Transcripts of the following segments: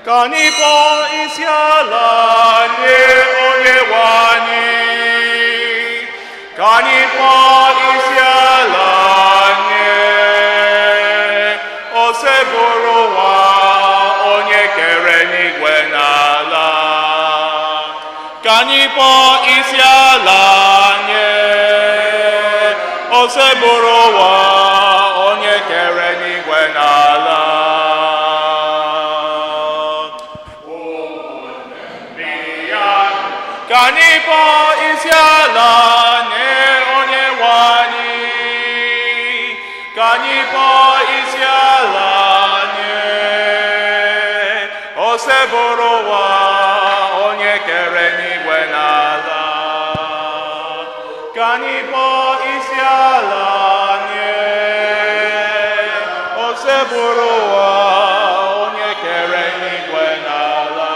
ka anyị kpọọ isi ala nye Onyenwe anyị, ka anyị kpọọ isi ala nye osebụrụ ụwa onye kere n'igwe n'ala, ka anyị kpọọ isi ala nye osebụrụ ụwa onye kere n'igwe n'ala. Ka anyị kpọọ isi ala nye Onyenwe anyị, ka anyị kpọọ isi ala nye osebụrụ ụwa onye kere n'igwe n'ala, ka anyị kpọọ isi ala nye osebụrụ ụwa onye kere n'igwe n'ala.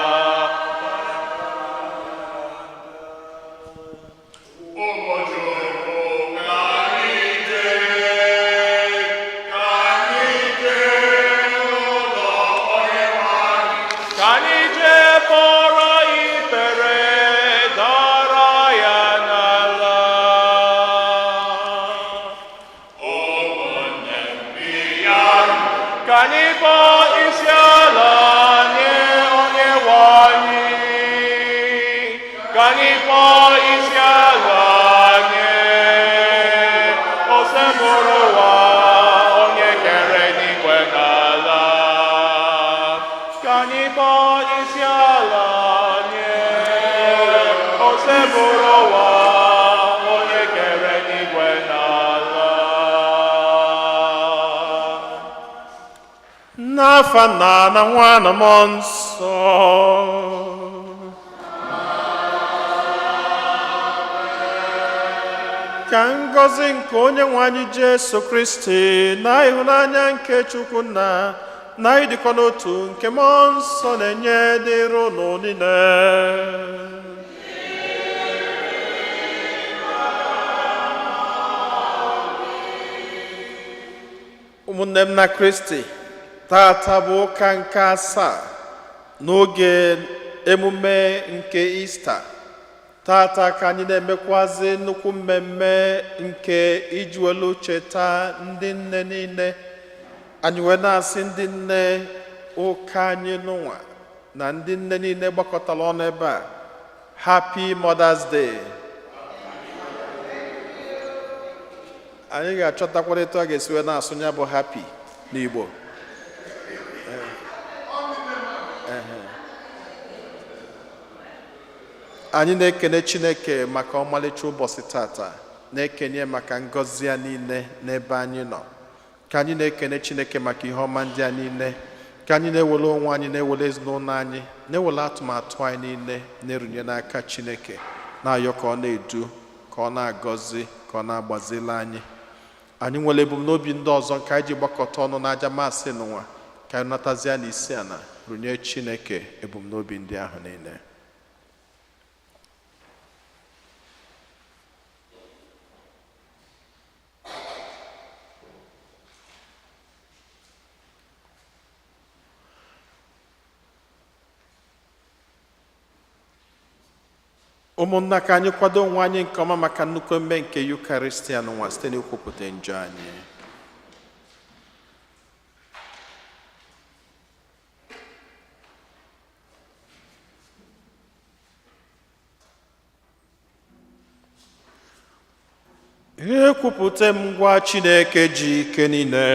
Ka anyị kpọọ isi ala nye Onyenwe anyị, ka anyị kpọọ isi ala nye osebụrụ ụwa onye kere n'igwe n'ala, ka anyị kpọọ isi ala nye osebụrụ ụwa onye kere n'igwe n'ala. N'afa Nna na Nwa na Mmụọ Nsọ. Ka ngọzi nke Onyenwe anyị Jesu Kristi na ịhụnanya nke Chukwu Nna na ịdịkọ n'otu nke Mmụọ Nsọ na-enye dịrị unu niile. Ụmụnne m na Kristi, tata bụ ụka nke asaa n'oge emume nke Ista. Tata ka anyị na-emekwazi nnukwu mmemme nke iji welu cheta ndị nne niile. Anyị wee na-asị ndị nne ụka anyị n'ụwa na ndị nne niile gbakọtara ọnụ ebe a, Happy Mother's Day. Anyị ga-achọtakwara etu a ga-esi wee na-asụ ya bụ happy n'Igbo. Anyị na-ekene Chineke maka ọmalịcha ụbọchị tata, na-ekenye maka ngọzi ya niile n'ebe anyị nọ. Ka anyị na-ekene Chineke maka ihe ọma ndị a niile, ka anyị na-ewere onwe anyị, na-ewere ezinụlọ anyị, na-ewere atụmatụ anyị niile na-erunye n'aka Chineke, na-ayọ ka ọ na-edu, ka ọ na-agọzi, ka ọ na-agbazili anyị. Anyị nwere ebumnobi ndị ọzọ nke anyị ji gbakọta ọnụ n'aja masị n'ụwa, ka anyị natazia n'isi ana runye Chineke ebumnobi ndị ahụ niile. Ụmụnna, ka anyị kwado onwe anyị nke ọma maka nnukwu mme nke Yukarịstịa n'ụwa site n'ikwupụta njọ anyị. Ekwupụta m ngwa Chineke ji ike niile.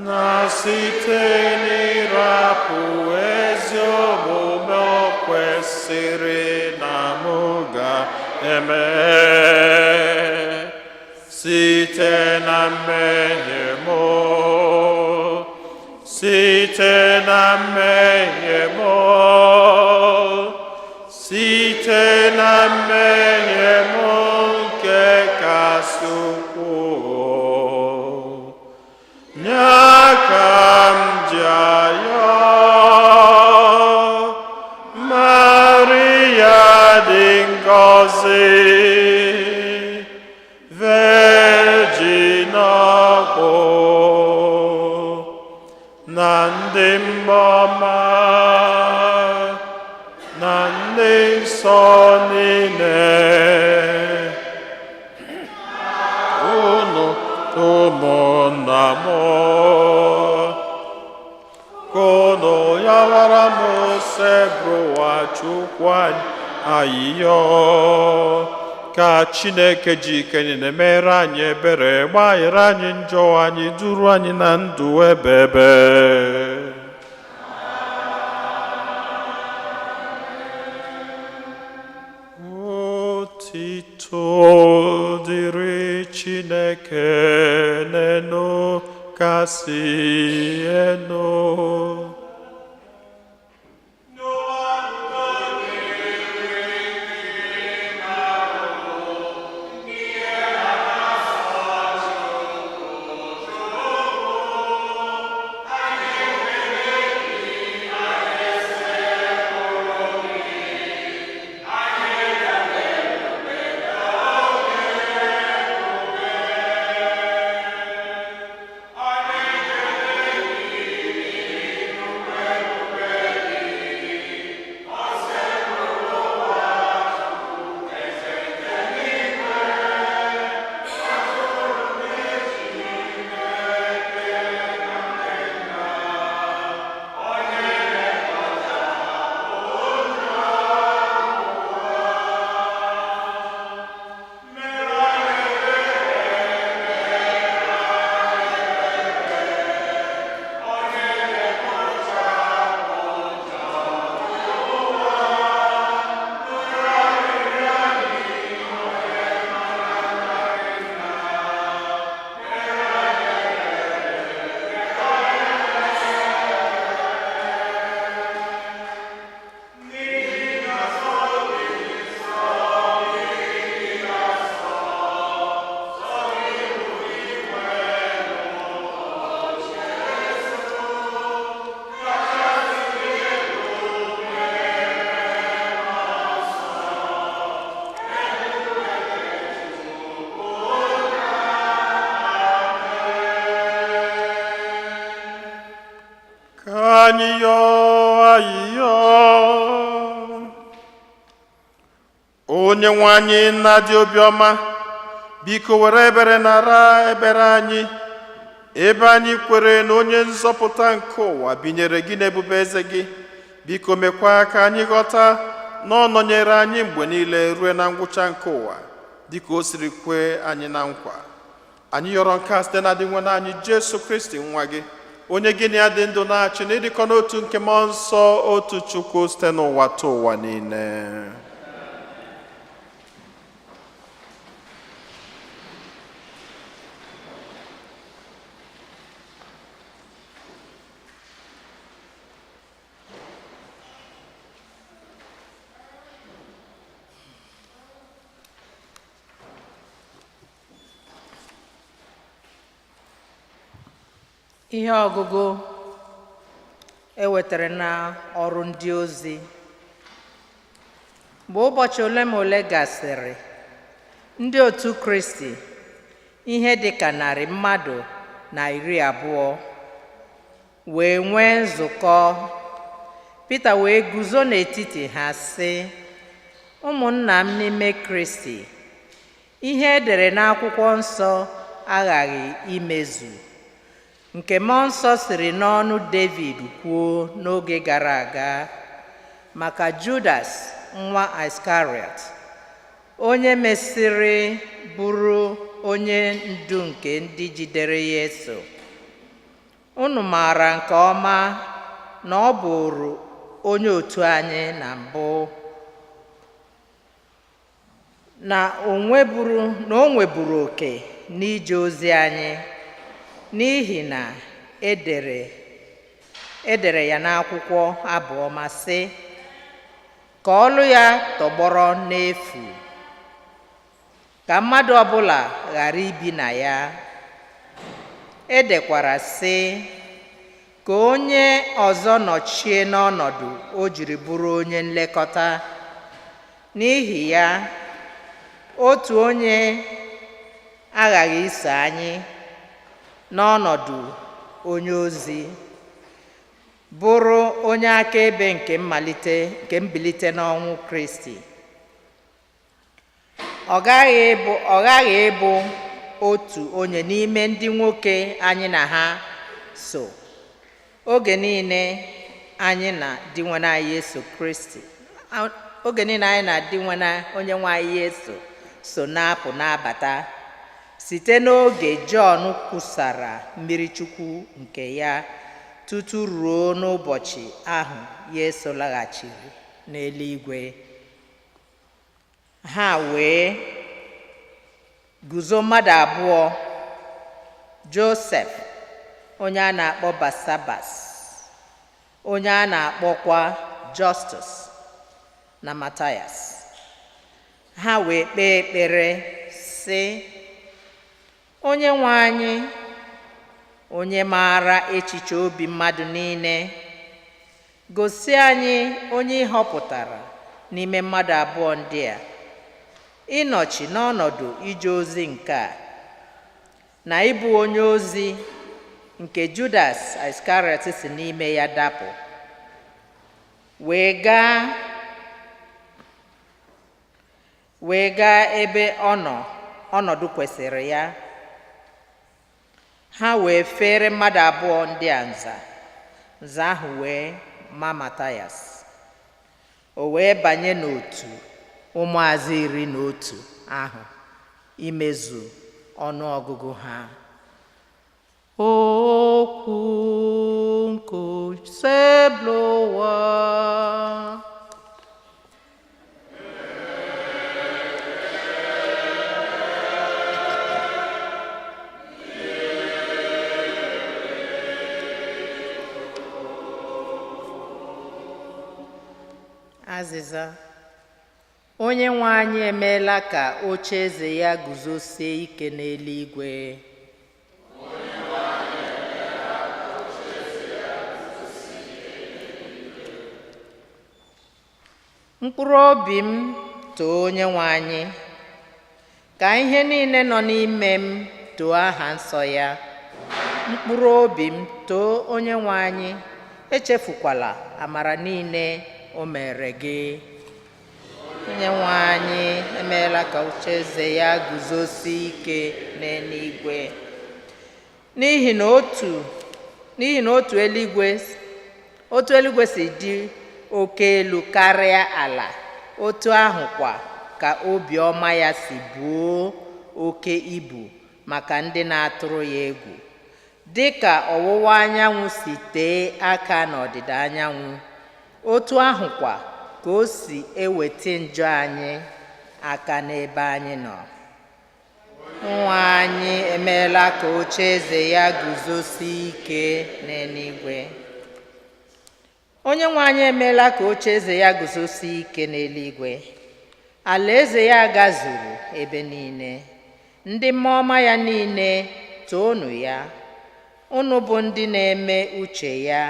Na site n'ịrapụ ezi omume o kwesịrị na mụ ga-eme, site na mmehie m, site na mmehie m, site na mmehie m nke ndị mmụọ ọma na ndị nsọ niile, unu ụmụnna m, ka unu yawara m sebụwa Chukwu anyị ayịyọ. Ka Chineke ji ike niile mere anyị ebere, gbaghara anyị njọ anyị, duru anyị na ndụ ebebe. Otito dịrị Chineke n'enu kasị enu. Onyenwe anyị nna dị obiọma, biko were ebere nara ebere anyị, ebe anyị kwere na onye nzọpụta nke ụwa binyere gị n'ebube eze gị. Biko mekwa ka anyị ghọta na ọ nọnyere anyị mgbe niile ruo na ngwụcha nke ụwa, dịka o siri kwee anyị na nkwa. Anyị yọrọ nke a site na adịnwe anyị Jesu Kristi nwa gị, onye gị na ya dị ndụ na-achị na ịdịkọ n'otu nke mmụọ nsọ, otu Chukwu site n'ụwa ta ụwa niile. Ihe ọgụgụ ewetara na ọrụ ndị ozi. Mgbe ụbọchị ole ma ole gasịrị, ndị otu Kristi, ihe dịka 220 wee nwee nzukọ. Pita wee guzo n'etiti ha sị, ụmụnna m n'ime Kristi, ihe edere n'akwụkwọ nsọ aghaghị imezu, nke mmụọ nsọ siri n'ọnụ David kwuo n'oge gara aga maka Judas nwa Iskariot, onye mesịrị bụrụ onye ndu nke ndị jidere Yesu. Unu maara nke ọma na ọ bụrụ onye otu anyị na mbụ, na o nweburu oke n'ije ozi anyị, n'ihi na edere ya n'akwụkwọ Abụọma sị, ka ọlụ ya tọgbọrọ n'efu, ka mmadụ ọbụla ghara ibi na ya. Edekwara sị, ka onye ọzọ nọchie n'ọnọdụ o jiri bụrụ onye nlekọta. N'ihi ya, otu onye aghaghị iso anyị n'ọnọdụ onye ozi, bụrụ onye akaebe nke mbilite n'ọnwụ Kristi. Ọ ghaghị ịbụ otu onye n'ime ndị nwoke anyị na ha so oge niile anyị na-adị nwana anyị Yesu Kristi, oge niile anyị na-adị nwana onye nwe anyị Yesu so na-apụ na-abata site n'oge Jọn kwusara mmiri Chukwu nke ya tutu ruo n'ụbọchị ahụ Yesu laghachiri n'eluigwe. Ha wee guzo mmadụ abụọ, Josef onye a na-akpọ Basabas, onye a na-akpọkwa Justus, na Mathias. Ha wee kpee ekpere sị, onye nwe anyị, onye maara echiche obi mmadụ niile, gosi anyị onye ị họpụtara n'ime mmadụ abụọ ndị a ịnọchi n'ọnọdụ ije ozi nke a, na ịbụ onye ozi nke Judas Iskariot si n'ime ya dapụ, wee gaa ebe ọnọdụ kwesịrị ya. Ha wee fere mmadụ abụọ ndị a nza ahụ wee ma Mathias. O wee banye n'otu ụmụazụ 11 ahụ imezu ọnụọgụgụ ha. Okwu nke Seblowa. Azịza: onye nwe anyị emeela ka ocheeze ya guzosie ike n'eluigwe. Mkpụrụ obi m too onye nwe anyị, ka ihe niile nọ n'ime m too aha nsọ ya. Mkpụrụ obi m too onye nwe anyị, echefukwala amara niile o mere gị. Onye nwe anyị emeela ka ocheeze ya guzosie ike n'eluigwe. N'ihi na otu eluigwe si dị oke elu karịa ala, otu ahụkwa ka obiọma ya si buo oke ibu maka ndị na-atụrụ ya egwu. Dị ka ọwụwa anyanwụ si tee aka n'ọdịda anyanwụ, otu ahụkwa ka o si eweta njọ anyị aka n'ebe anyị nọ. Nwa anyị emeela ka ocheeze ya guzosie ike n'eluigwe. Onye nwe anyị emeela ka ocheeze ya guzosie ike n'eluigwe. Alaeze ya gazuru ebe niile. Ndị mmụọ ọma ya niile toonu ya. Unu bụ ndị na-eme uche ya,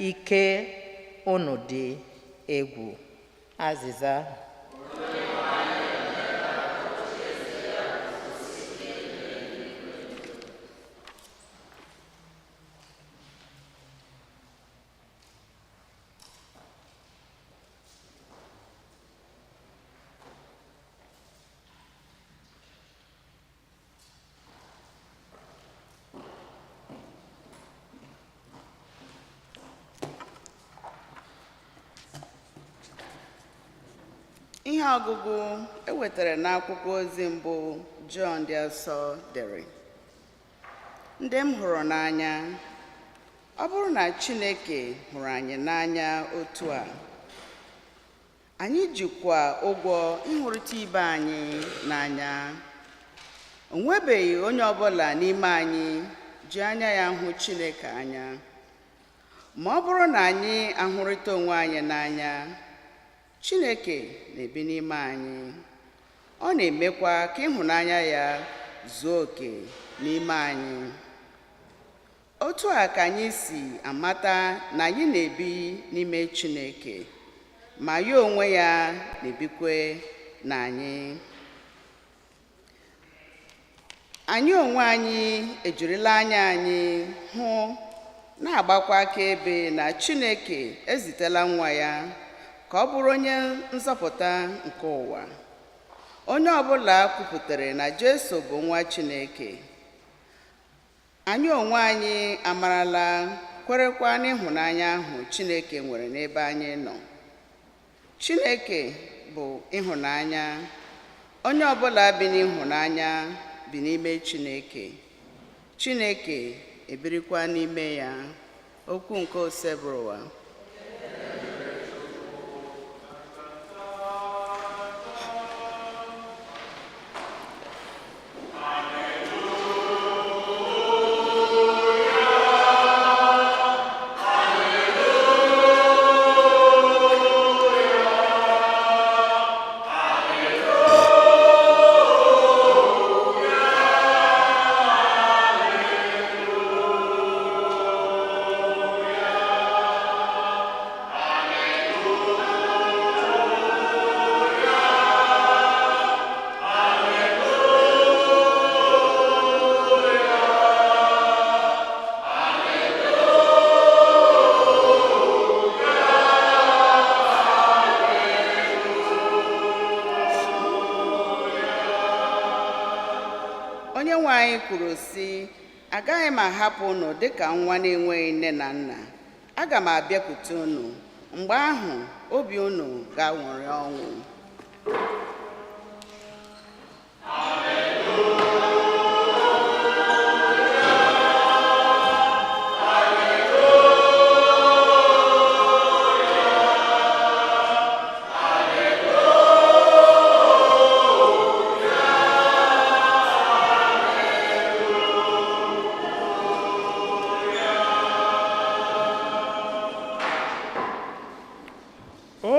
ike unu dị egwu. Azịza: ihe ọgụgụ ewetara n'akwụkwọ ozi mbụ Jọn dị Asọ dere. Ndị m hụrụ n'anya, ọ bụrụ na Chineke hụrụ anyị n'anya otu a, anyị jikwa ụgwọ ịhụrịta ibe anyị n'anya. O nwebeghị onye ọbụla n'ime anyị ji anya ya hụ Chineke anya. Ma ọ bụrụ na anyị ahụrịta onwe anyị n'anya, Chineke na-ebi n'ime anyị. Ọ na-emekwa ka ịhụnanya ya zuo oke n'ime anyị. Otu a ka anyị si amata na anyị na-ebi n'ime Chineke, ma ya onwe ya na-ebikwe n'anyị. Anyị onwe anyị ejirila anya anyị hụ na-agbakwa akaebe na Chineke ezitela nwa ya ka ọ bụrụ onye nzọpụta nke ụwa. Onye ọbụla kwupụtara na Jesu bụ nwa Chineke, anyị onwe anyị amarala, kwerekwa n'ịhụnanya ahụ Chineke nwere n'ebe anyị nọ. Chineke bụ ịhụnanya. Onye ọbụla bi n'ịhụnanya bi n'ime Chineke. Chineke ebirikwa n'ime ya. Okwu nke Osebụrụwa. Onyenwe anyị kwuru sị, agaghị m ahapụ unu dịka nwa na-enweghị nne na nna. Aga m abịakwute unu. Mgbe ahụ obi unu ga-aṅụrị ọṅụ.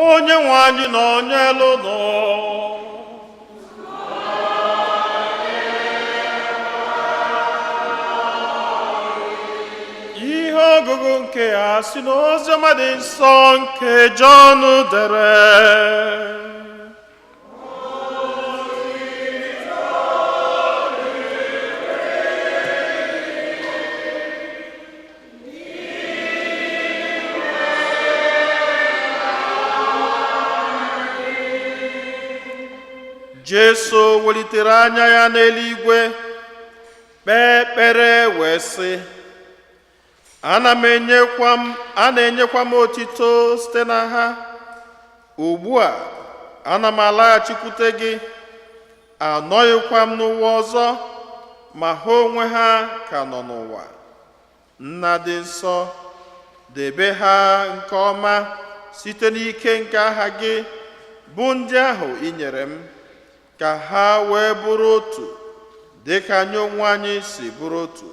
Onyenwe anyị nọnyelu nọ. Ihe ọgụgụ nke a si n'oziọma dị nsọ nke Jọn dere. Jesu welitere anya ya n'eluigwe, kpee ekpere wee sị, a na-enyekwa m otito site na ha. Ugbu a ana m alaghachikwute gị, anọghịkwa m n'ụwa ọzọ, ma ha onwe ha ka nọ n'ụwa. Nna dị nsọ, debe ha nke ọma site n'ike nke aha gị, bụ ndị ahụ i nyere m, ka ha wee bụrụ otu dịka anyị onwe anyị si bụrụ otu.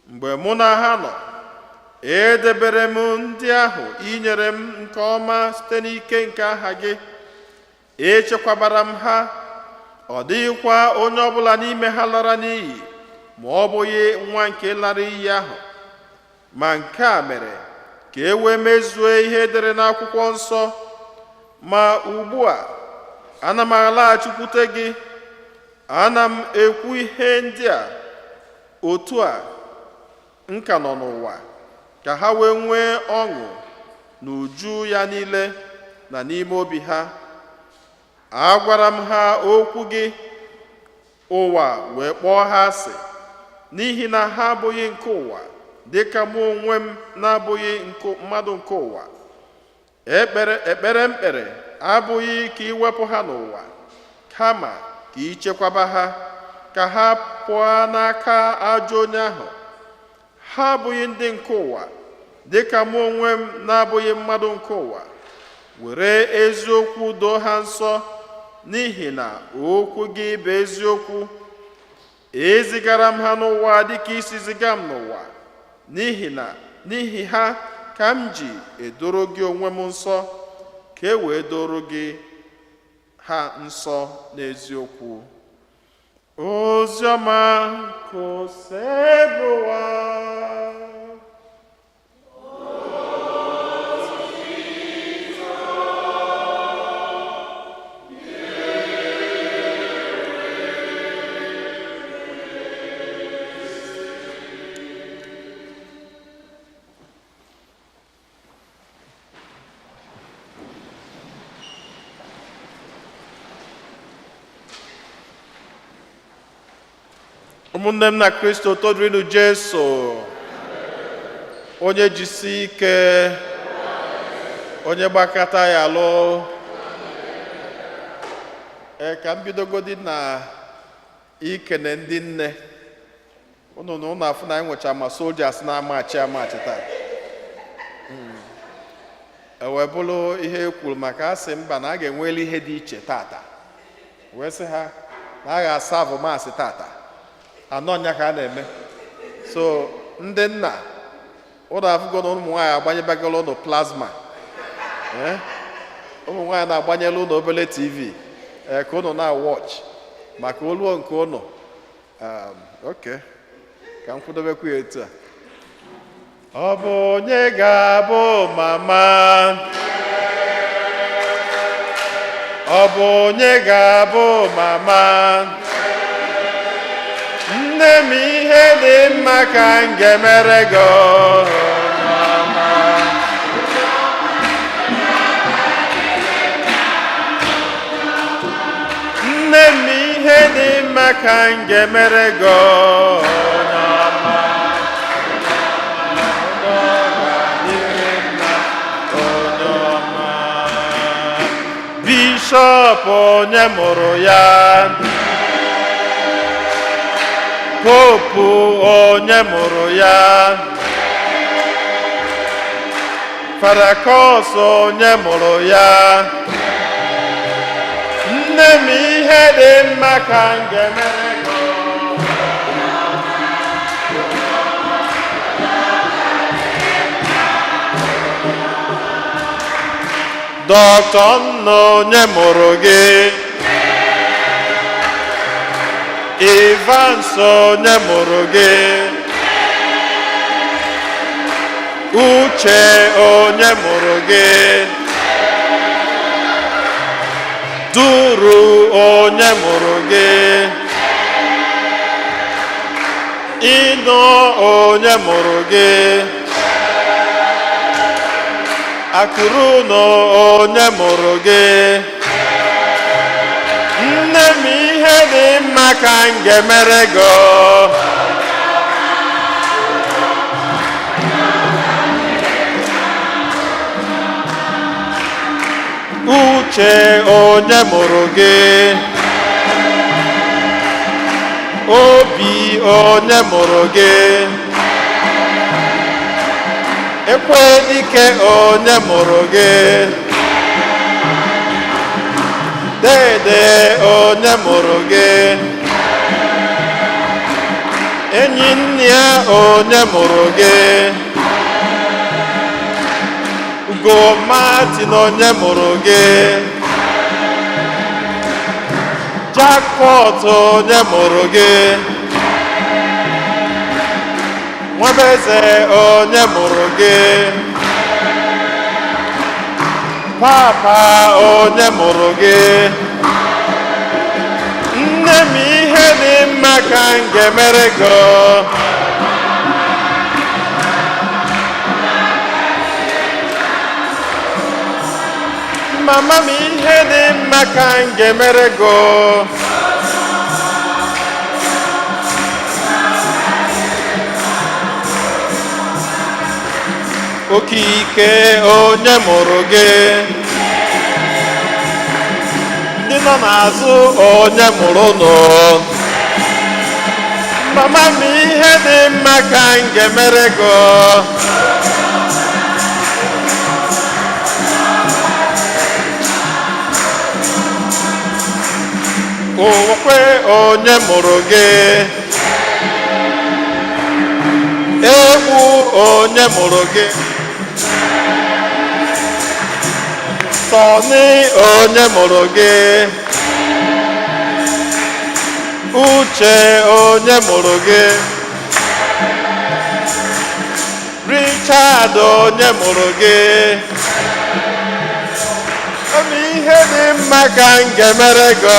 Mgbe mụ na ha nọ, edebere m ndị ahụ i nyere m nke ọma site n'ike nke aha gị. Echekwabara m ha. Ọ dịghịkwa onye ọbụla n'ime ha lara n'iyi, ma ọ bụghị nwa nke lara iyi ahụ. Ma nke a mere ka e wee mezue ihe edere n'akwụkwọ nsọ. Ma ugbu a ana m alaghachikwute gị. Ana m ekwu ihe ndị a otu a m ka nọ n'ụwa, ka ha wee nwee ọṅụ n'uju ya niile na n'ime obi ha. Agwara m ha okwu gị, ụwa wee kpọọ ha asị, n'ihi na ha abụghị nke ụwa, dịka mụ onwe m na-abụghị mmadụ nke ụwa. Ekpere mkpere abụghị ka iwepụ ha n'ụwa, kama ka ichekwaba ha, ka ha pụọ n'aka ajọ onye ahụ. Ha abụghị ndị nke ụwa, dịka mụ onwe m na-abụghị mmadụ nke ụwa. Were eziokwu doo ha nsọ, n'ihi na okwu gị bụ eziokwu. Ezigara m ha n'ụwa dịka isi ziga m n'ụwa. N'ihi ha ka m ji edoro gị onwe m nsọ, ka e wee doro gị ha nsọ n'eziokwu. Oziọma nke Osebụwa. ụmụnne m na Kristo todrinu Jesu onye jisi ike onye gbakọta ya alụ ka m bidogodi na ikene ndị nne unu na ụnụ afụ na anyị nwecha ma soldiers na-amachi taa wee bụrụ ihe ekwuru maka asị mba na a ga-enweli ihe dị iche tata wee sị ha na a ga-asa avụmasị tata anọnya ka a na-eme so ndị nna ụlọ afụgo na ụmụ nwaanyị agbanyebagala ụlọ plasma ụmụ nwaanyị na-agbanyela ụlọ obele tv ka ụnụ na-watch maka oluo nke ụnụ oke ka m kwudobekwu ya etu a ọ bụ onye ga-abụ mama ọ bụ onye ga-abụ mama nne m ihe dị mma ka m ga-emere gị mama nne m ihe dị mma ka m ga-emere gị Bishọp onye mụrụ ya Popu onye mụrụ ya Farakọs onye mụrụ ya nne m ihe dị mma ka m ga-emere gị Dọkịta nna onye mụrụ gị Evans onye mụrụ gị Uche onye mụrụ gị Duru onye mụrụ gị Ịnọ onye mụrụ gị Akụrụnọ onye mụrụ gị nne m ihe dị mma ka m ga-emere gị Uche onye mụrụ gị Obi onye mụrụ gị Ekwedike onye mụrụ gị Dede onye mụrụ gị Enyi nne ya onye mụrụ gị Ugo Martin onye mụrụ gị Jackpot onye mụrụ gị Nwabeze onye mụrụ gị Papa onye mụrụ gị nne m ihe dị mma ka m ga-emere gị mama m ihe dị mma ka m ga-emere gị Okike onye mụrụ gị ndị nọ n'azụ onye mụrụ nọ mama m ihe dị mma ka m ga-emere gị Okwe onye mụrụ gị Egwu onye mụrụ gị Sọni onye mụrụ gị Uche onye mụrụ gị Richard onye mụrụ gị ihe dị mma ka m ga-emere gị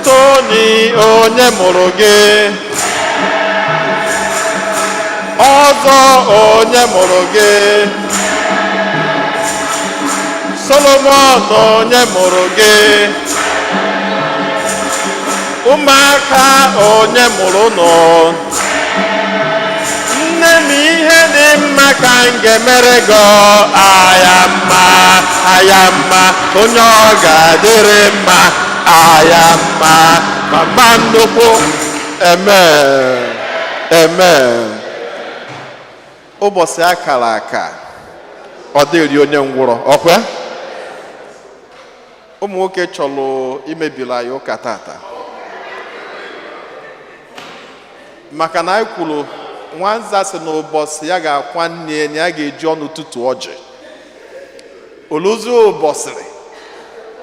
Tony onye mụrụ gị Ọzọ onye mụrụ gị Solomon onye mụrụ gị, ụmụaka onye mụrụ nọ, nne m ihe dị mma ka m ga-emere gị, aya mma onye ọ ga-adịrị mma, aya mma mama nnukwu, amen amen. Ụbọchị akara aka ọ dịrị onye ngwụrọ ọkwa. Ụmụ nwoke chọrọ imebila ya ụka tata, maka na anyị kwuru nwanza sị na ụbọchị ya ga-akwa nne na ya ga-eji ọnụ tụtụ ọjị. Oluzi ụbọchịrị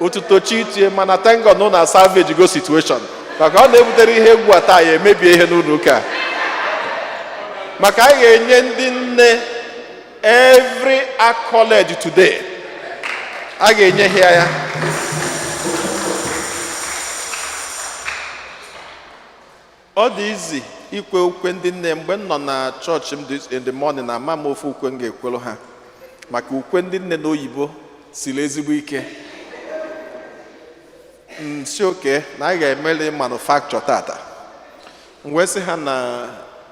otuto chi itie, mana thank God na salvage go situation, maka ọ na-ebutere ihe egwu a taa ya emebie ihe n'ụlọ ụka. Maka anyị ga-enye ndị nne every accolade today, a ga-enye ha ya. Ọ dị izi ikwe ukwe ndị nne. Mgbe m nọ na chọọchị m in the morning, na ama m ofe ukwe m ga-ekwelu ha, maka ukwe ndị nne n'oyibo siri ezigbo ike. Si oke na anyị ga-emeli manufacture tata. Wee sị ha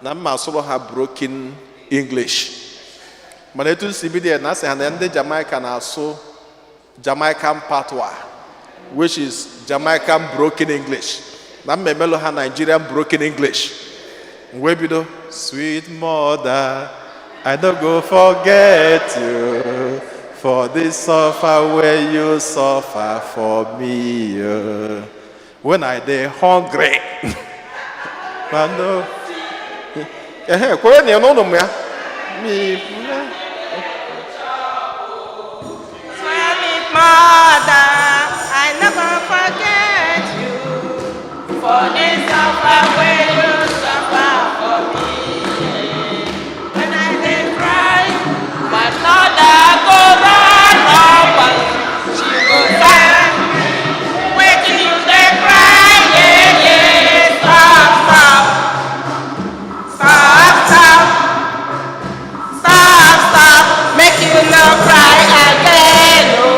na mma asụrụ ha broken English, mana etu si bido na asị ha na ndị Jamaica na-asụ Jamaican patois, which is Jamaican broken English, na mma emelu ha Nigerian broken English. Wee bido, sweet mother, I don't go forget you, for this suffer where you suffer for me. When I dey hungry, mando, kwa ni ono ya mi. Sweet mother, I never forget you, for this suffer where you suffer for me. When I dey cry, my mother go run up and she go find me. Wetin you dey cry, yeah, yeah, stop, stop, stop, stop, stop, stop, make you no cry again, oh.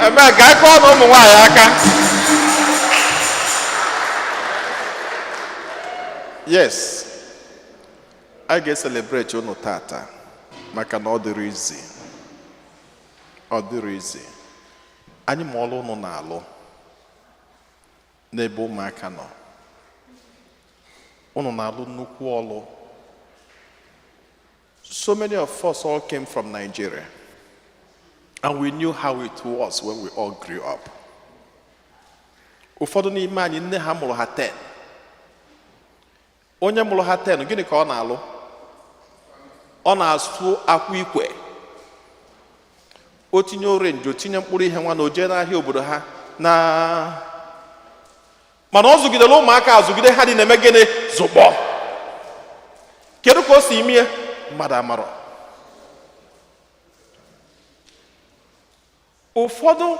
Eme ga-akọ na ụmụ nwaanyị aka. Yes, I ga-celebrate unu tata, maka na ọ dịrị izi. Ọ dịrị izi. Anyị ma ọlụ unu na-alụ n'ebe ụmụaka nọ. Unu na-alụ nnukwu ọlụ. So many of us all came from Nigeria, and we knew how it was when we all grew up. Ụfọdụ n'ime anyị nne ha mụrụ ha 10. Onye mụrụ ha 10, gịnị ka ọ na-alụ? Ọ na-asụ akwa ikwe. O tinye orenji, o tinye mkpụrụ ihe nwa na o jee n'ahịa obodo ha mana ọ zụgidere ụmụaka azụgide ha dị na-eme gịnị? Zụgbọ. Kedu ka o si mie? Mmadụ amarọ. Ụfọdụ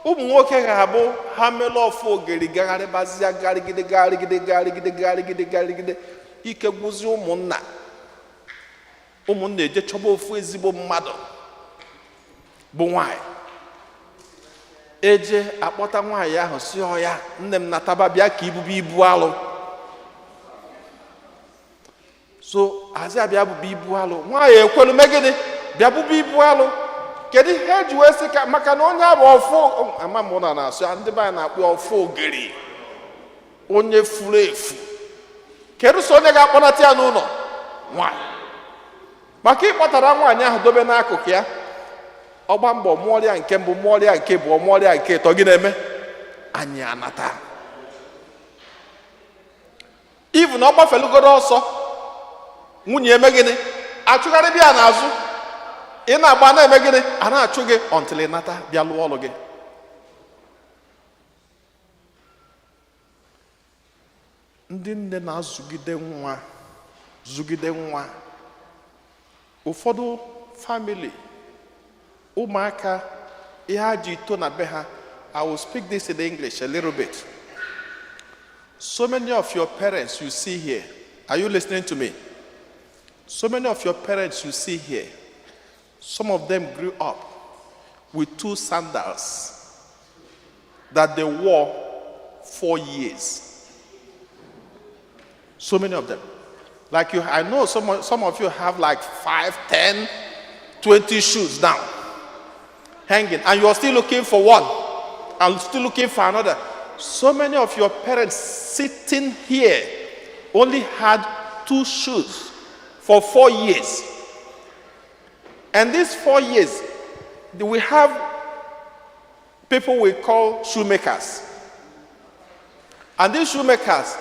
ụmụ nwoke ga-abụ ha mele ọfụ ogeri gagharịbazịa garịgide ike gwụzi ụmụnna eje chọba ofu ezigbo mmadụ bụ nwanyị, eje akpọta nwanyị ahụ si ya, nne m nataba bịa ka ibubu ibu alụ. So azị abịa bụbu ibu alụ, nwanyị ekwelu megide bịa bụbu ibu alụ. Kedu ihe eji wee sị ka maka na onye abụ ọfụ ama m na na-asụ ya, ndị be anyị na-akpọ ọfụ ogeri, onye furu efu. Kedu so onye ga-akpọnata ya n'ụlọ? Nwanyị. Maka ịkpọtara nwaanyị ahụ dobe n'akụkụ ya, ọgba mbọ mụọrịa nke mbụ, mụọrịa nke bụ mụọrịa nke ịtọ, gị na-eme anyị anata. Ivu na ọ gbafelugodo ọsọ, nwunye eme gịnị? Achụgharị bịa n'azụ. Ị na-agba na-eme gịnị? A na-achụ gị until ị nata bịa lụọ ọlụ gị. Ndị nne na-azụgide nwa, zụgide nwa. Ụfọdụ family, ụmụaka ihe ha ji ito na be ha. I will speak this in English a little bit. So many of your parents you see here, are you listening to me? So many of your parents you see here, Some of them grew up with 2 sandals that they wore 4 years. So many of them. Like you, I know some of you have like 5, 10, 20 shoes now hanging, and you're still looking for one, and still looking for another. So many of your parents sitting here only had 2 shoes for 4 years. And these 4 years, we have people we call shoemakers. And these shoemakers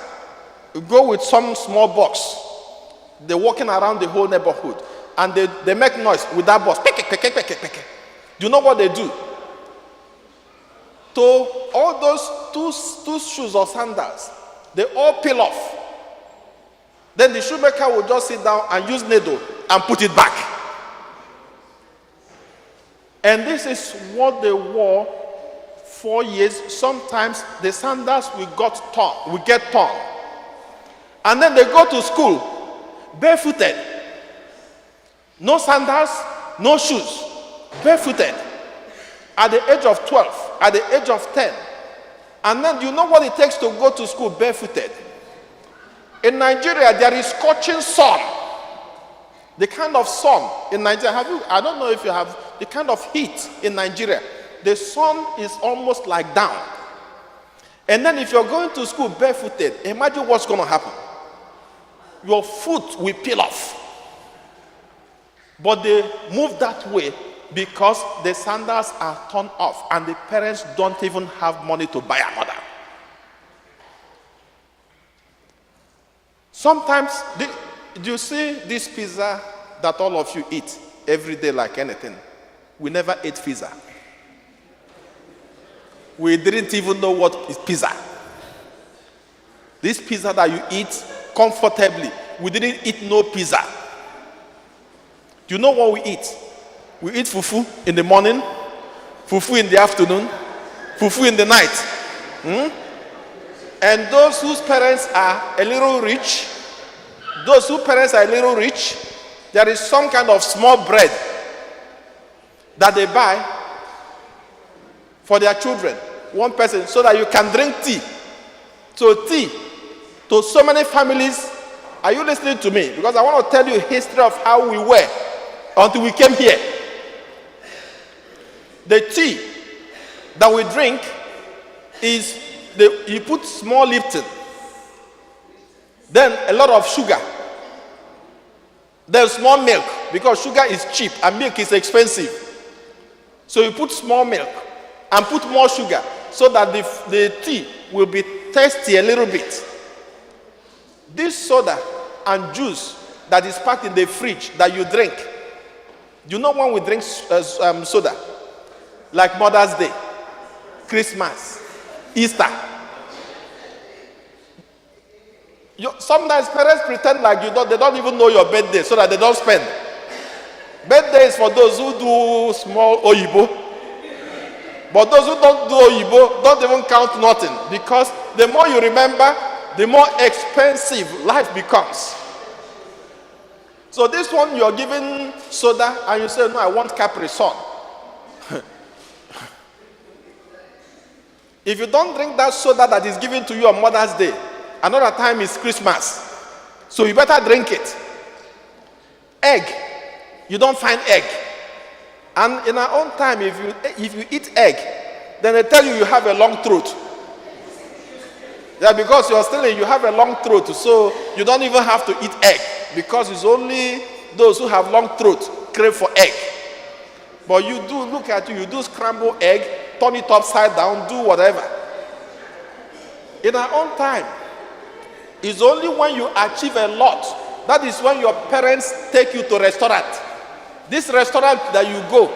go with some small box. They're walking around the whole neighborhood. And they make noise with that box. Do you know what they do? To all those two shoes or sandals, they all peel off. Then the shoemaker will just sit down and use needle and put it back. And this is what they wore 4 years. Sometimes the sandals will get torn. And then they go to school barefooted. No sandals, no shoes, barefooted. At the age of 12, at the age of 10. And then you know what it takes to go to school barefooted? In Nigeria, there is scorching sun. The kind of sun in Nigeria, I don't know if you have the kind of heat in Nigeria. The sun is almost like down. And then if you're going to school barefooted, imagine what's going to happen. Your foot will peel off. But they move that way because the sandals are torn off and the parents don't even have money to buy another. Sometimes, do you see this pizza that all of you eat every day like anything? We never ate pizza. We didn't even know what is pizza. This pizza that you eat comfortably, we didn't eat no pizza. Do you know what we eat? We eat fufu in the morning, fufu in the afternoon, fufu in the night. And those whose parents are a little rich, there is some kind of small bread that they buy for their children, one person, so that you can drink tea. So tea, to so many families, are you listening to me? Because I want to tell you a history of how we were until we came here. The tea that we drink is, you put small Lipton, then a lot of sugar, then small milk, because sugar is cheap and milk is expensive. So you put small milk and put more sugar so that the tea will be tasty a little bit. This soda and juice that is packed in the fridge that you drink, you know when we drink soda, like Mother's Day, Christmas, Easter. Sometimes parents pretend like they don't even know your birthday so that they don't spend. Birthday is for those who do small oyibo. But those who don't do oyibo don't even count nothing, because the more you remember, the more expensive life becomes. So this one, you're giving soda and you say, no, I want Capri Sun. If you don't drink that soda that is given to you on Mother's Day, another time is Christmas. So you better drink it. Egg, you don't find egg. And in our own time, if you eat egg, then they tell you have a long throat. Yeah, because you have a long throat, so you don't even have to eat egg, because it's only those who have long throat crave for egg. But you do, look at you do scramble egg, turn it upside down, do whatever. In our own time, it's only when you achieve a lot, that is when your parents take you to a restaurant. This restaurant that you go,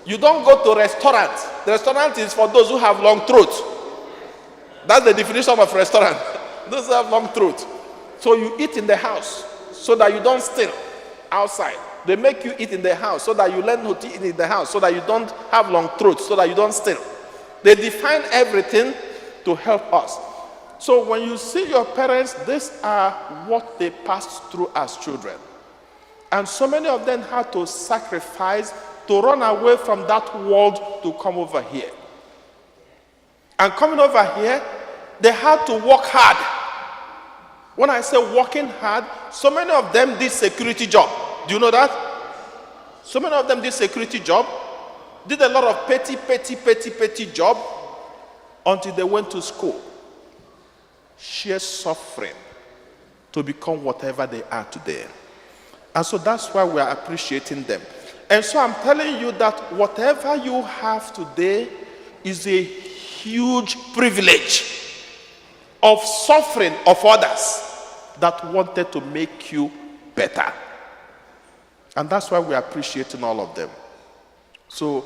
you don't go to restaurant. The restaurant is for those who have long throat. That's the definition of restaurant. Those who have long throat. So you eat in the house so that you don't steal outside. They make you eat in the house so that you learn how to eat in the house, so that you don't have long throat, so that you don't steal. They define everything to help us. So when you see your parents, these are what they passed through as children. And so many of them had to sacrifice to run away from that world to come over here. And coming over here, they had to work hard. When I say working hard, so many of them did security job. Do you know that? So many of them did security job, did a lot of petty job until they went to school. Sheer suffering to become whatever they are today. And so that's why we are appreciating them. And so I'm telling you that whatever you have today is a huge privilege of suffering of others that wanted to make you better. And that's why we're appreciating all of them. So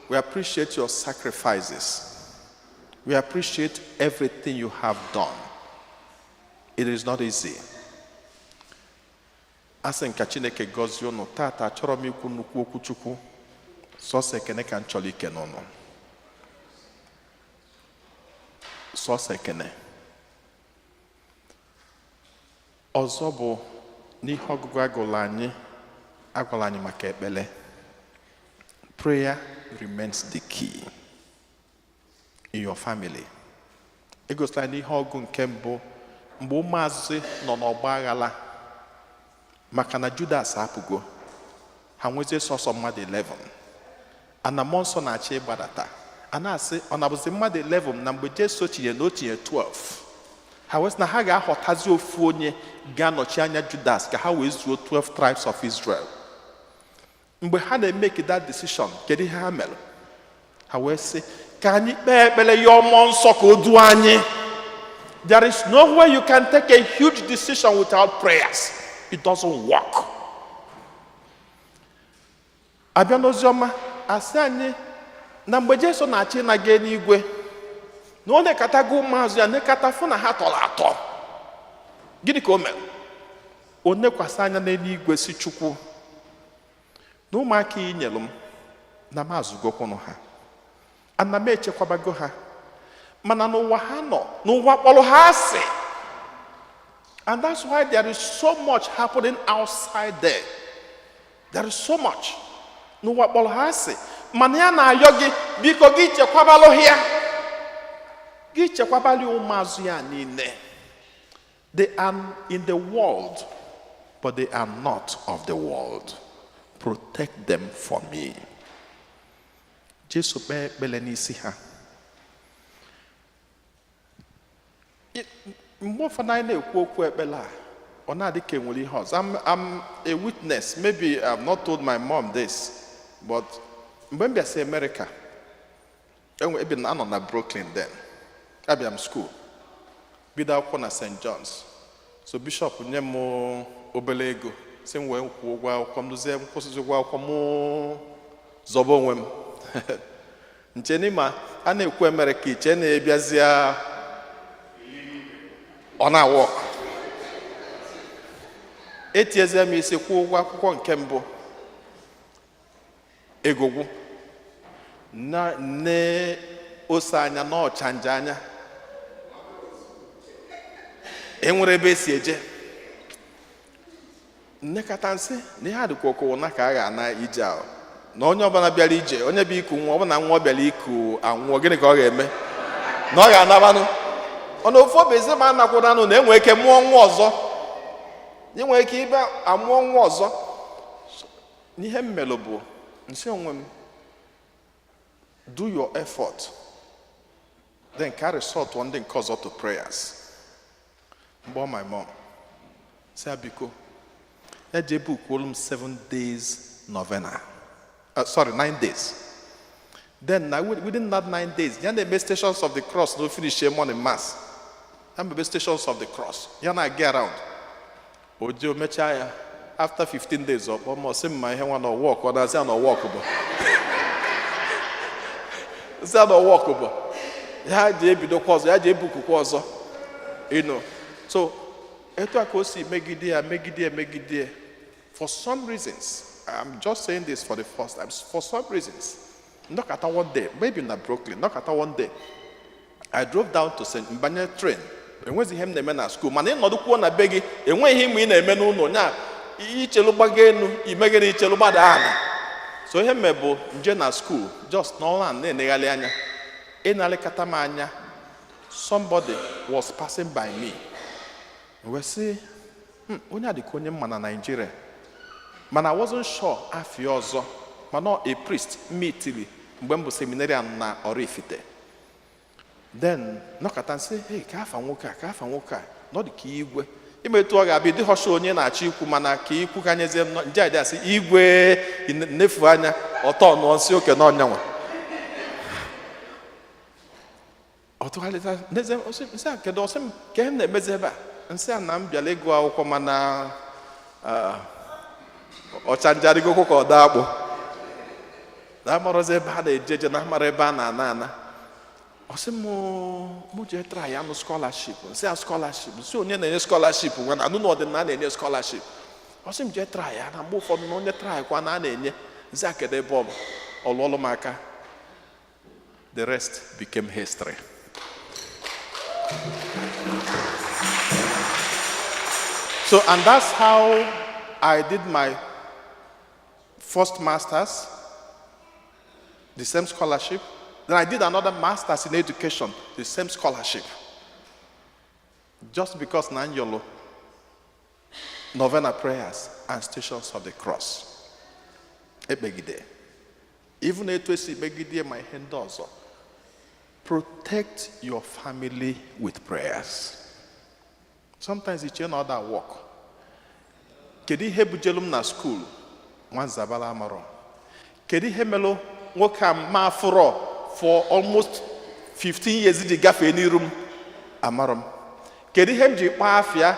we appreciate your sacrifices. We appreciate everything you have done. It is not easy. Asị nka Chineke gọzie unu tata achọrọ m ikwu nnukwu okwu Chukwu sọsọ ekene ka m chọrọ ike n'ụnụ. Sọsọ ekene. Ọzọ bụ n'ihe ọgụgụ agụla anyị maka ekpele. Prayer remains the key in your family. Egosila n'ihe ọgụ nke mbụ mgbe ụmụazị nọ n'ọgba aghara maka na Judas apụgo, ha nwezie sọsọ mmadụ 11 ana mmụọ nsọ na-achị ịgbadata a na-asị ọ na-abụzi mmadụ 11 na mgbe Jesu tinye na o tinye 12 ha wee sị na ha ga-ahọtazi ofu onye ga-anọchi anya Judas ka ha wee zuo 12 tribes of Israel. Mgbe ha na-emeke that decision, kedu ihe ha mere? Ha wee sị ka anyị kpee ekpere ya mmụọ nsọ ka o duo anyị. There is no way you can take a huge decision without prayers. It doesn't work. Abịa n'oziọma asị anyị na mgbe Jesu na-achị na-aga n'igwe na ọ na-ekatago ụmụazụ ya na-ekata fụ na ha tọrọ atọ. Gịnị ka o mere? O nekwasị anya n'eluigwe si Chukwu na ụmụaka ị nyere m na m azụgokwụnụ ha ana m echekwabago ha mana n'ụwa ha nọ n'ụwa kpọrọ ha asị. And that's why there is so much happening outside there. There is so much. N'ụwa kpọrọ ha asị mana ya na-ayọ gị biko gị chekwabalụ ya, gị chekwabalụ ụmụazụ ya niile. They are in the world, but they are not of the world. Protect them for me. Jesu kpee ekpere n'isi ha. Mgbe ụfọdụ anyị na-ekwu okwu ekpere a, ọ na-adị ka enwere ihe ọzọ. I'm a witness. Maybe I've not told my mom this, but mgbe m bịasị America, ebe na anọ na Brooklyn then, abịa m school, bido akwụkwọ na St. John's. So bishop nye m obere ego, sị m wee kwụọ ụgwọ akwụkwọ m, dozie m kwụsịzi ụgwọ akwụkwọ m zọba onwe m. Nche n'ime a na-ekwu America, iche na-ebiazịa ọ na-awọk. Etiezie m isi kwụọ ụgwọ akwụkwọ nke mbụ, ego gwụ na nne ose anya na ọchanja anya enwere ebe esi eje nnekọta nsị na ihe adịkwa okwu na ka a ga-ana ije ahụ na onye ọbụla bịara ije, onye bụ iku nwa ọbụna nwa bịara iku anwụọ, gịnị ka ọ ga-eme? Na ọ ga-anabanụ ọnụ ofu obi ezi ma anakwụranụ na enwere ike mụọ nwa ọzọ, enwere ike ibe amụọ nwa ọzọ. N'ihe mmelụ bụ nsị onwe m, do your effort, then carry salt one thing cause to prayers. But my mom say biko eje book volume 7 days novena, 9 days. Then now within that 9 days, you the stations of the cross no finish morning mass. I'm the stations of the cross. You na get around. Ojo mechaya after 15 days up, almost same my hand wanna walk, or I say no walkable. Say no walkable. Ya je bido kwazo, ya je book kwazo. You know. So eto akosi megide. For some reasons, I'm just saying this for the first time. For some reasons, knock at one day, maybe in Brooklyn, knock at one day. I drove down to St. Mbanye train. And when the him na school, man, no do na begi, and when him in a menu no na ichelu gbaga enu imege na ichelu gbada ala. So ihe me bụ nje na school just n'ọla na-enegharị anya ịnarịkata m anya. Somebody was passing by me. We say, onye adịka onye mma na Nigeria. Mana I wasn't sure afọ ọzọ. Mana a priest meetili mgbe m bụ seminarian na Oraifite. Then nọkata nsị, hey, ka afa nwoke a, ka afa nwoke a, nọ dị ka igwe. Imetu ọ ga-abịa dị họsha onye na-achọ ikwu, mana ka ikwu ka nyezie nje adị asị igwe nefu anya ọtọ nụọ nsị oke n'ọnyanwa. Ọtụgharịta n'ezie nsị a kedu ọsị m ka m na-emezi ebe a. Nsị a na m bịara ịgụ akwụkwọ mana ọchanjarịgo ka ọ daa akpụ. Na-amarozi ebe a na-ejeje na amara ebe a na-ana ana. Ọsị mụ jee try ya nụ scholarship. Nsị a scholarship. Nsị onye na-enye scholarship nwe na anụ na ọdịna na-enye scholarship. Ọsị m jee try ya na mgbe ụfọdụ na onye try kwa na a na-enye. Nsị a kedu ebe ọ bụ ọlụọlụ m aka. The rest became history. So, and that's how I did my first master's, the same scholarship. Then I did another master's in education, the same scholarship. Just because Nanyolo, novena prayers and stations of the cross. Ebegide. Even etwesi begide my hand also. Protect your family with prayers. Sometimes it's another work. Kedi ihe bujelum na school, Zabala amaro. Kedi ihe melo nwoke ma furo for almost 15 years di gafe ni room amarom. Kedi ihe mji kpa afia,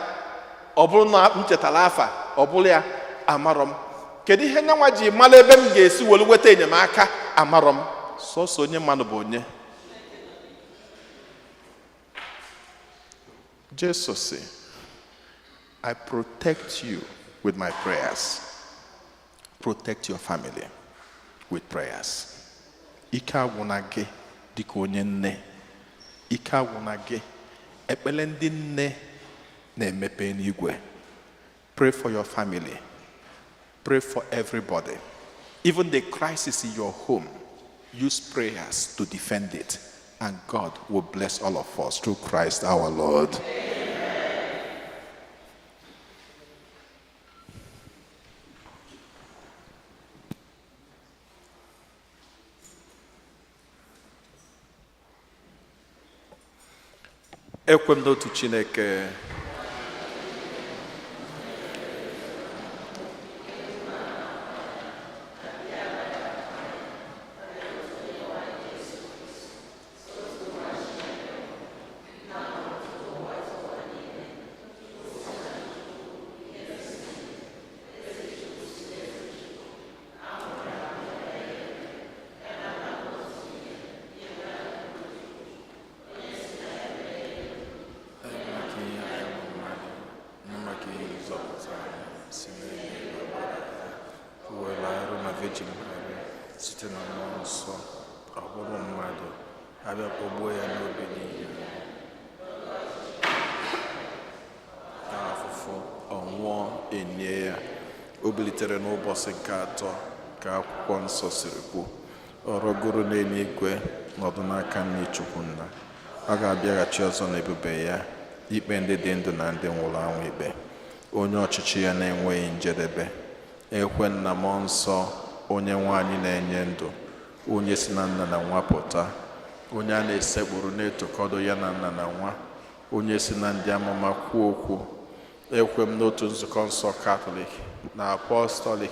obulu na mchetala afa, obulu ya amarom. Kedi ihe nyanwa ji mala ebe m ga-esi welu weta enyemaka amarom. So onye mmanụ bụ onye. Jesus say, I protect you with my prayers. Protect your family with prayers. Ike agwụna gị dịka onye nne. Ike agwụna gị ekpele ndị nne na-emepe n'igwe. Pray for your family. Pray for everybody. Even the crisis in your home, use prayers to defend it. And God will bless all of us through Christ our Lord. Ekwem n'otu Chineke. Site na mmụọ nsọ ọ bụrụ mmadụ abịa kpọgbuo ya n'obi niile ka afụfụ ọnwụọ enye ya o bilitere n'ụbọchị nke atọ ka akwụkwọ nsọ siri kwuo ọ rọgoro n'eluigwe nọdụ n'aka nne Chukwu Nna ọ ga-abịaghachi ọzọ n'ebube ya ikpe ndị dị ndụ na ndị nwụrụ anwụ ikpe onye ọchịchị ya na-enweghị njedebe ekwe nna mmụọ nsọ onye nwanyị na-enye ndụ onye si na nna na nwa pụta onye a na-esekpuru na-etokọdo ya na nna na nwa onye si na ndị amụma kwuo okwu ekwe m n'otu nzukọ nsọ Katọlik na Apọstọlik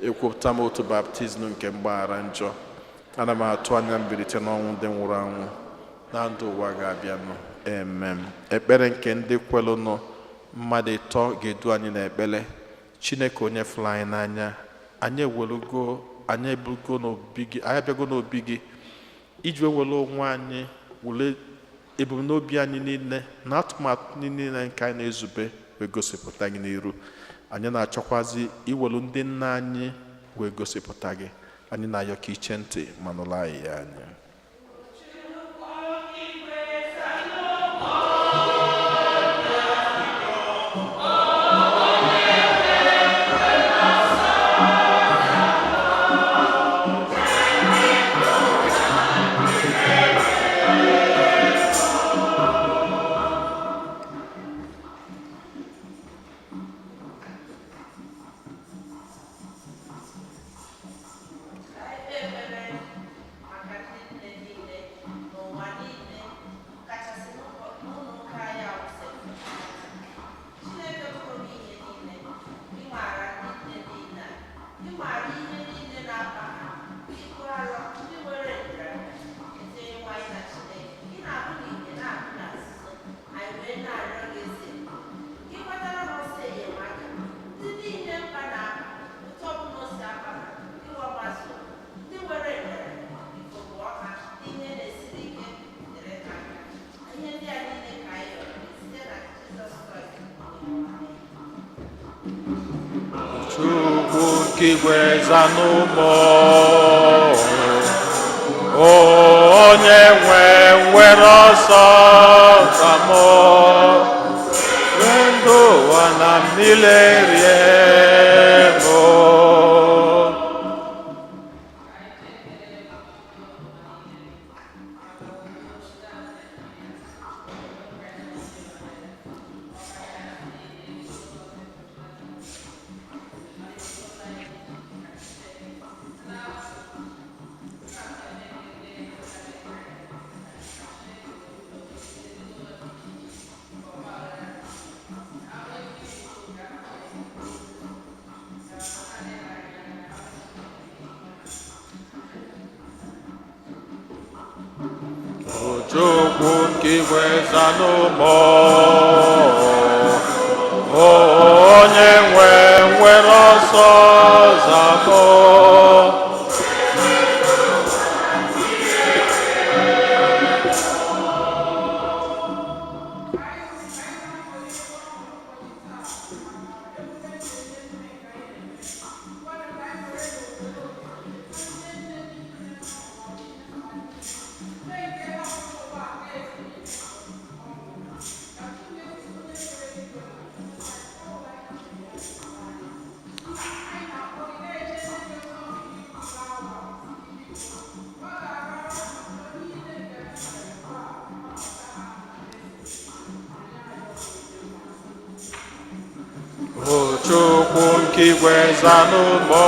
ekwupụta m otu baptizim nke mgbaghara njọ ana m atụ anya mbilite n'ọnwụ ndị nwụrụ anwụ na ndụ ụwa ga-abịanụ emem ekpere nke ndị kwelụnụ mmadụ ịtọ ga-edu anyị n'ekpere Chineke onye fụrụ anyị n'anya anyị abịago n'obi gị iji wewere onwe anyị wule ebumnobi anyị niile na atụmatụ niile nke anyị na-ezube wee gosipụta gị n'iru anyị na-achọkwazi iwelu ndị nna anyị wee gosipụta gị anyị na-ayọ ka iche ntị ma nụrụ anyị ya anya. Igwe zanụmọ onye nwere ọsọ zamọ ndụ ụwa na mmiri riemo Chukwu nke igwe zanụmọ onye nwere ọsọ zamọ Chukwu nke igwe zanụmọ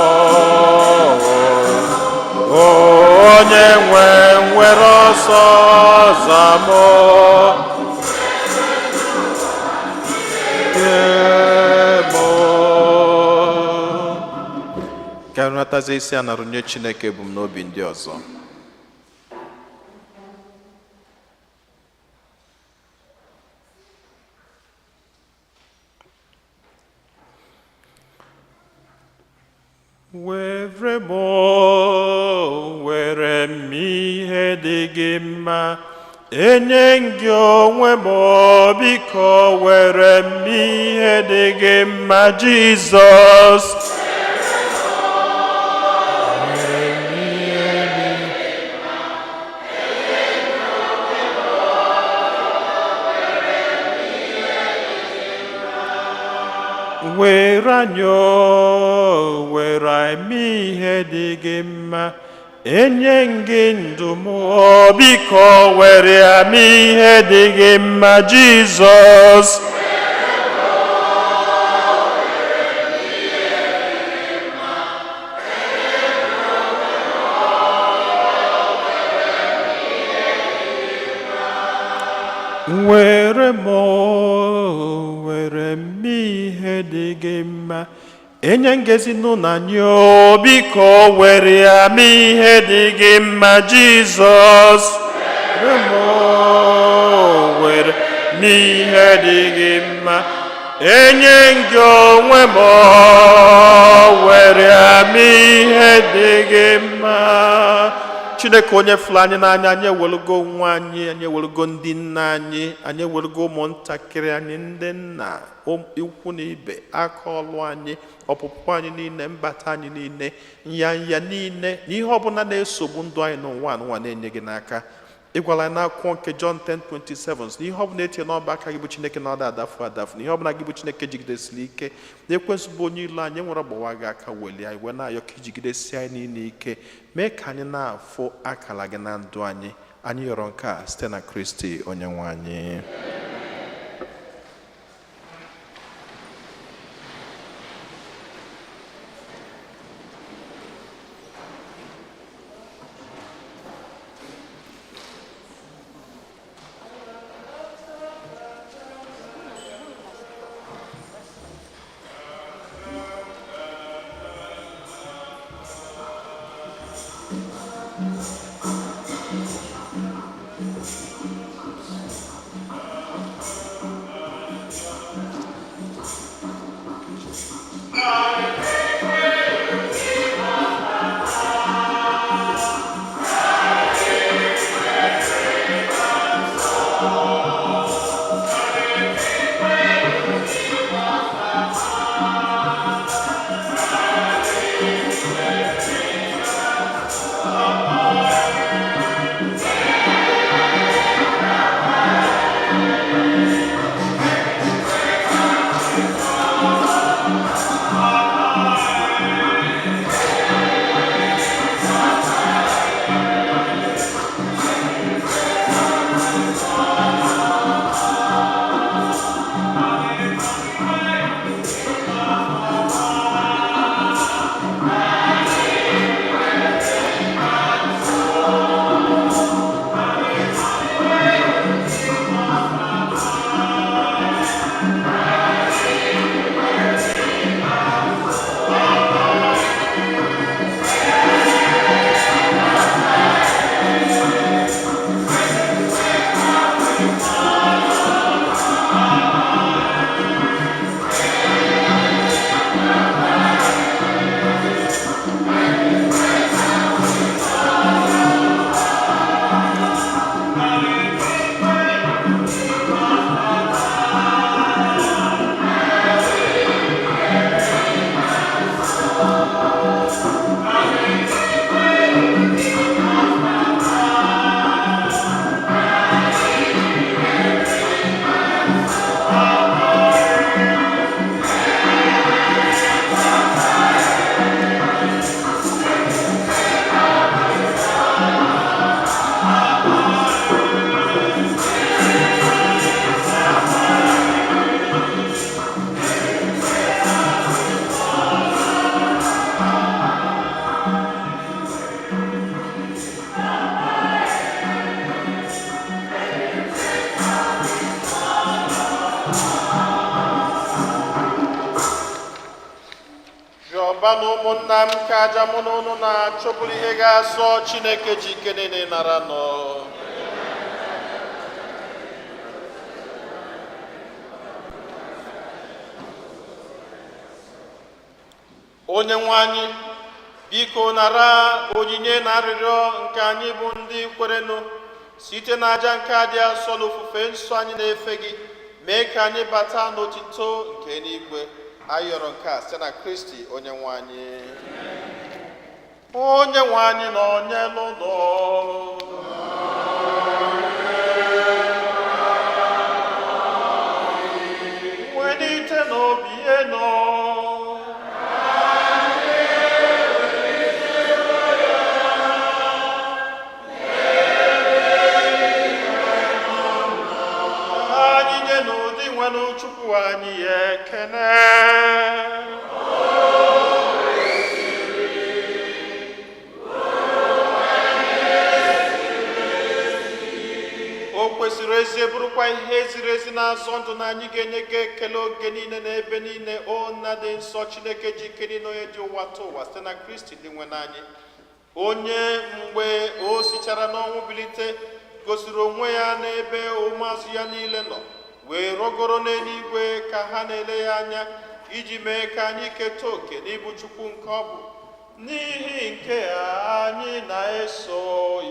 onye nwere ọsọ zamọ ka nratazi isi a narụnye Chineke ebumnobi ndị ọzọ. were m ihe dị gị mma enye gị onwe m biko were m ihe dị gị mma Jizọs were anyị were eme ihe dị gị mma enye gị ndụ m biko were eme ihe dị gị mma Jizọs were m were eme ihe dị gị mma enye ngezi n'ụlọ anyị biko were ya mee ihe dị gị mma Jizọs were mee ihe dị gị mma enye gị onwe m were ya mee ihe dị gị mma Chineke onye fụrụ anyị n'anya anyị ewelugo onwe anyị anyị ewelugo ndị nna anyị anyị ewelugo ụmụntakịrị anyị ndị nna ikwu na ibe aka ọlụ anyị ọpụpụ anyị niile mbata anyị niile nyanya niile na ihe ọbụla na-esogbu ndụ anyị n'ụwa n'ụwa na-enye gị n'aka ịgwala n'akwụkwọ nke John 10:27 na ihe ọbụla etinye n'ọba aka gị bụ Chineke na ọ da adafu adafu na ihe ọbụla gị bụ Chineke jigidesiri ike na ekwensu bụ onye ilu anyị nwere ọgbawa gị aka welie anyị wee na-ayọ ka ijigidesi anyị niile ike mee ka anyị na-afụ akala gị na ndụ anyị anyị yọrọ nke a site na Kristi onye nwe anyị. na ụmụnna m ka aja mụ na ụnụ na-achụpụrụ ihe ga-asọ Chineke ji ike niile nara nọ. Onye nwe anyị, biko nara onyinye na arịrịọ nke anyị bụ ndị kwerenụ site n'aja nke a dị asọ n'ofufe nsọ anyị na-efe gị, mee ka anyị bata n'otito nke eluigwe. Anyị yọrọ nke a site na Kristi onye nwe anyị. Onye nwe anyị nọ n'elu ụlọ. Welite n'obi eno. Chukwu anyị ekene. O kwesịrị ezi bụrụkwa ihe ziri ezi na-azọ ndụ na anyị ga-enye gị ekele oge niile na ebe niile. O nna dị nsọ, Chineke ji ike niile onye dị ụwa tụ ụwa site na Kristi dị nwe n'anyị, onye mgbe o sichara n'ọnwụ bilite gosiri onwe ya n'ebe ụmụazụ ya niile nọ, wee rọgoro n'eluigwe ka ha na-ele ya anya iji mee ka anyị keta oke n'ịbụ Chukwu nke ọ bụ. N'ihi nke a, anyị na-eso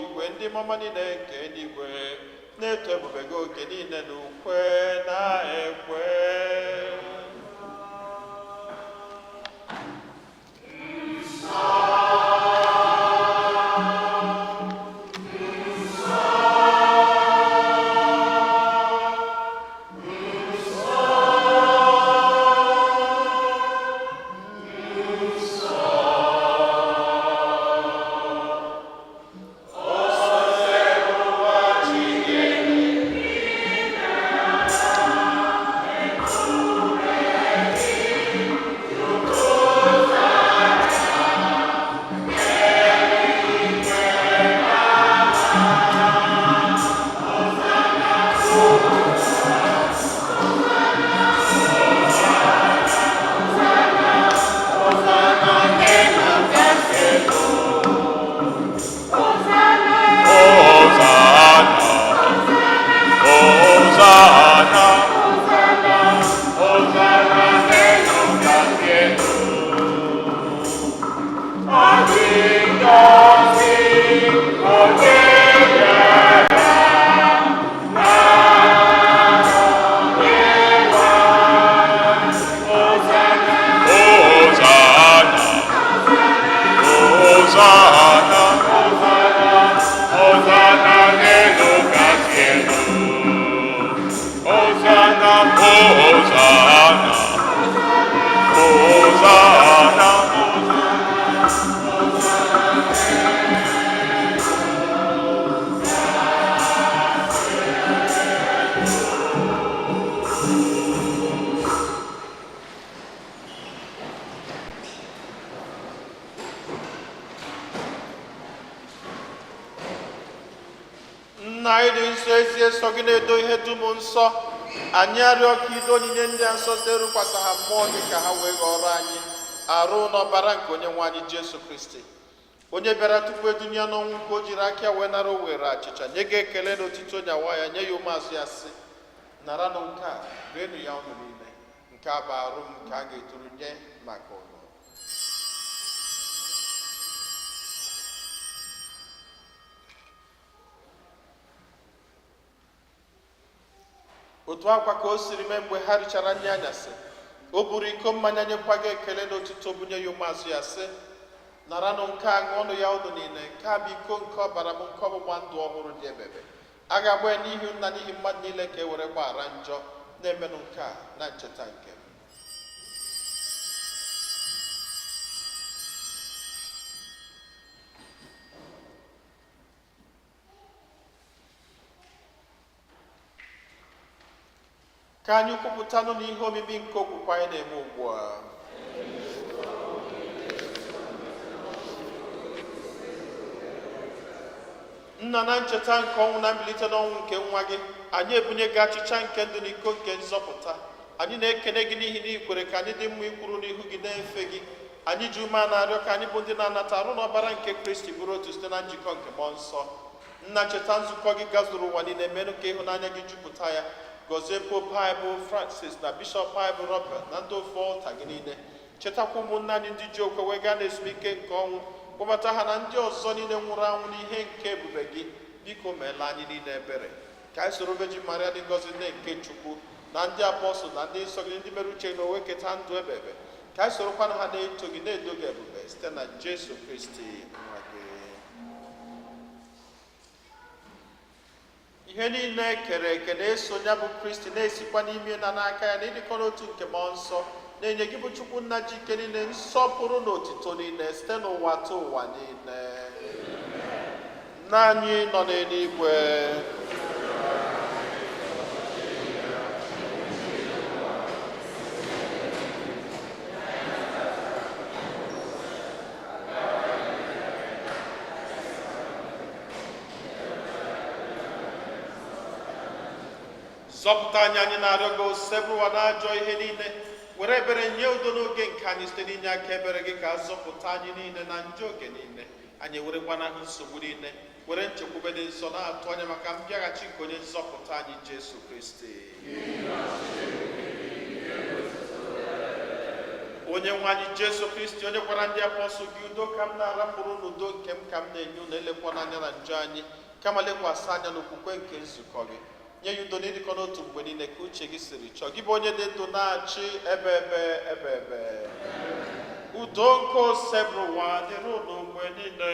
igwe ndị mama niile nke eluigwe na-eto ebube gị oge niile na ukwe na ekwe. Nna anyị dị nsọ, ezi eso gị na-edo ihe dum nsọ. Anyị arịọ ka ido onyinye ndị a nsọ site rụkwasị ha mmụọ gị ka ha wee ghọrọ anyị arụ n'ọbara nke onye nwe anyị Jesu Kristi, onye bịara tupu edunye ya n'ọnwụ, nke o jiri aka wee nara o were achịcha nye gị ekele na otito nyawa ya, nye ya ụmụazụ ya sị, naranụ nke a, rienụ ya ọnụ niile, nke a bụ arụ m nke a ga-eturu nye maka ụnụ. Otu akwa ka o siri mee mgbe ha richara nri anyasị, o buru iko mmanya nyekwa gị ekele na otito bunye ya ụmụazụ ya sị, naranụ nke a, ṅụọnụ ya ụnụ niile, nke a bụ iko nke ọbara m, nke ọgbụgba ndụ ọhụrụ dị ebebe. A ga-agba ya n'ihi nna n'ihi mmadụ niile ka e were gbaghara njọ. Na-emenụ nke a na ncheta nke m. Ka anyị kwupụtanụ n'ihe omimi nke okwukwe anyị na-eme ugbu a. Nna, na ncheta nke ọnwụ na mbilite n'ọnwụ nke nwa gị, anyị ebunye gị achịcha nke ndụ na iko nke nzọpụta. Anyị na-ekene gị n'ihi na ikwere ka anyị dị mma ikwuru n'ihu gị na-efe gị. anyị ji ume a na-arịọ ka anyị bụ ndị na-anata arụ n'ọbara nke Kristi bụrụ otu site na njikọ nke mmụọ nsọ. Nna, cheta nzukọ gị gazuru ụwa niile, menụ ka ịhụnanya gị jupụta ya. Gọzie Pope anyị bụ Francis na Bishọp anyị bụ Robert na ndị ofe ọlta gị niile. Chetakwa ụmụnna anyị ndị ji okwe wee gaa n'ezumike nke ọnwụ, kpọbata ha na ndị ọzọ niile nwụrụ anwụ n'ihe nke ebube gị. Biko meela anyị niile ebere. Ka anyị soro Virgin Maria dị ngọzi nne nke Chukwu na ndị apọstụl na ndị nsọ gị ndị mere uche na owe keta ndụ ebebe. Ka anyị sorokwana ha na-eto gị na-edo gị ebube site na Jesu Kristi nwa gị. Ihe niile kere eke na-eso ya bụ Kristi na-esikwa n'ime na n'aka ya na ịdịkọ n'otu nke mmụọ nsọ na-enye gị bụ Chukwu nna ji ike niile, nsọpụrụ na otito niile site n'ụwa ta ụwa niile. Nna anyị nọ n'eluigwe, zọpụta anyị na-arịọ gị osebụ ụwa na-ajọ ihe niile, were ebere nye udo n'oge nke anyị site n'inye aka ebere gị ka zọpụta anyị niile na njọ oge niile. Anyị werekwana nsogbu niile, were nchekwube dị nsọ na-atụ anya maka mbịaghachi nke onye nzọpụta anyị Jesu Kristi. Onye nwe anyị Jesu Kristi, onye gwara ndị apọstụl gị, udo ka m na-arapụrụ n'udo nke m ka m na-enye unu, elekwana anya na njọ anyị, kama lekwasị anya n'okwukwe nke nzukọ gị. Nye ya udo n'ịdịkọ n'otu mgbe niile ka uche gị siri chọọ. Gị bụ onye dị ndụ na-achị ebe. Udo nke osebụ ụwa dịrị unu mgbe niile.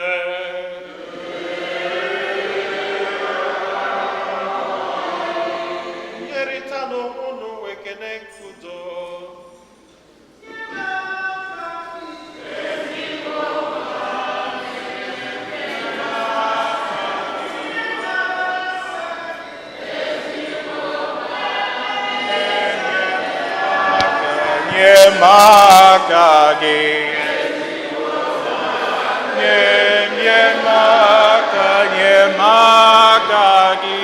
Nyerịta n'onwe unu ekele nke udo. Maka gị maka gị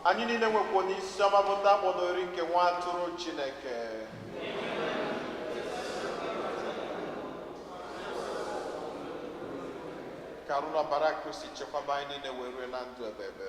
anyị niile nwekwa n'isi ọma bụ ndị akpọdori nke nwa atụrụ Chineke. Ka arụ n'ọbara Kristi chekwaba anyị niile wee rue na ndụ ebebe.